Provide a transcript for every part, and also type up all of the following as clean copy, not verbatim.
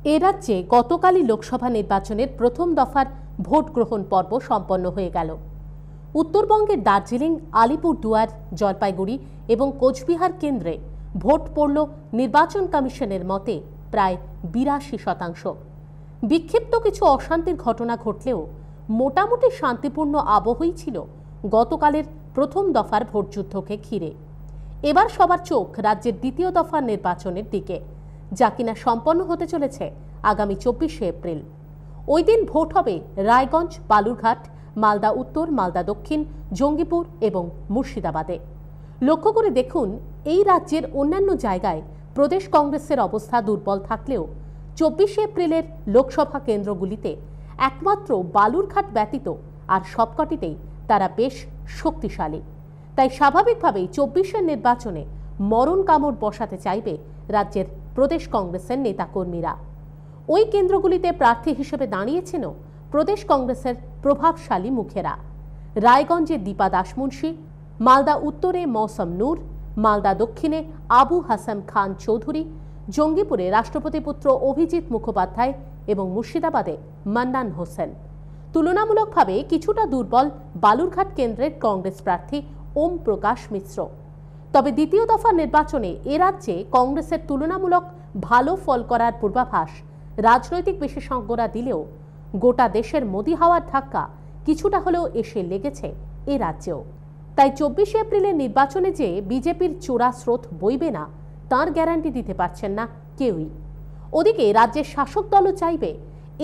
এ রাজ্যে গতকালই লোকসভা নির্বাচনের প্রথম দফার ভোট গ্রহণ পর্ব সম্পন্ন হয়ে গেল। উত্তরবঙ্গের দার্জিলিং, আলিপুরদুয়ার, জলপাইগুড়ি এবং কোচবিহার কেন্দ্রে ভোট পড়ল নির্বাচন কমিশনের মতে প্রায় ৮২%। বিক্ষিপ্ত কিছু অশান্তির ঘটনা ঘটলেও মোটামুটি শান্তিপূর্ণ আবহই ছিল গতকালের প্রথম দফার ভোটযুদ্ধকে ঘিরে। এবার সবার চোখ রাজ্যের দ্বিতীয় দফার নির্বাচনের দিকে, যা কিনা সম্পন্ন হতে চলেছে আগামী ২৪শে এপ্রিল। ওই দিন ভোট হবে রায়গঞ্জ, বালুরঘাট, মালদা উত্তর, মালদা দক্ষিণ, জঙ্গিপুর এবং মুর্শিদাবাদে। লক্ষ্য করে দেখুন, এই রাজ্যের অন্যান্য জায়গায় প্রদেশ কংগ্রেসের অবস্থা দুর্বল থাকলেও ২৪শে এপ্রিলের লোকসভা কেন্দ্রগুলিতে একমাত্র বালুরঘাট ব্যতীত আর সবকটিতেই তারা বেশ শক্তিশালী। তাই স্বাভাবিকভাবেই ২৪শের নির্বাচনে মরণ কামড় বসাতে চাইবে রাজ্যের প্রদেশ কংগ্রেসের নেতাকর্মীরা। ওই কেন্দ্রগুলিতে প্রার্থী হিসেবে দাঁড়িয়েছেনও প্রদেশ কংগ্রেসের প্রভাবশালী মুখেরা। রায়গঞ্জে দীপা দাসমুন্সি, মালদা উত্তরে মৌসম নূর, মালদা দক্ষিণে আবু হাসান খান চৌধুরী, জঙ্গিপুরে রাষ্ট্রপতি পুত্র অভিজিৎ মুখোপাধ্যায় এবং মুর্শিদাবাদে মান্নান হোসেন। তুলনামূলকভাবে কিছুটা দুর্বল বালুরঘাট কেন্দ্রের কংগ্রেস প্রার্থী ওম প্রকাশ মিশ্র। তবে দ্বিতীয় দফা নির্বাচনে এ রাজ্যে কংগ্রেসের তুলনামূলক ভালো ফল করার পূর্বাভাস রাজনৈতিক বিশেষজ্ঞরা দিলেও গোটা দেশের মোদি হাওয়ার ধাক্কা কিছুটা হলেও এসে লেগেছে এ রাজ্যেও। তাই ২৪শে এপ্রিলের নির্বাচনে যে বিজেপির চোরা স্রোত বইবে না তার গ্যারান্টি দিতে পারছেন না কেউই। ওদিকে রাজ্যের শাসক দলও চাইবে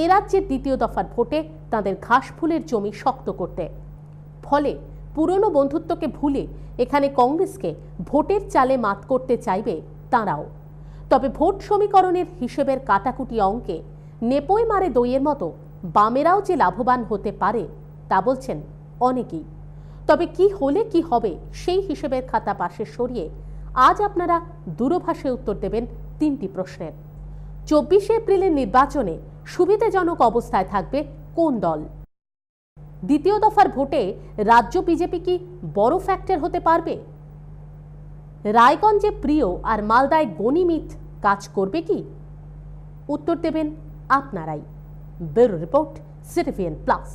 এ রাজ্যের দ্বিতীয় দফার ভোটে তাদের ঘাসফুলের জমি শক্ত করতে। ফলে পুরনো বন্ধুত্বকে ভুলে এখানে কংগ্রেসকে ভোটের চালে মাত করতে চাইবে তাঁরাও। তবে ভোট সমীকরণের হিসেবের কাটাকুটি অঙ্কে নেপোয় মারে দইয়ের মতো বামেরাও যে লাভবান হতে পারে তা বলছেন অনেকেই। তবে কি হলে কি হবে সেই হিসেবের খাতা পাশে সরিয়ে আজ আপনারা দূরভাষে উত্তর দেবেন ৩টি প্রশ্নের। ২৪শে এপ্রিলের নির্বাচনে সুবিধাজনক অবস্থায় থাকবে কোন দল? দ্বিতীয় দফার ভোটে রাজ্য বিজেপি কি বড় ফ্যাক্টর হতে পারবে? রায়গঞ্জে প্রিয় আর মালদায় গণিমিত কাজ করবে কি? উত্তর দেবেন আপনারাই। Bureau report, CTVN plus.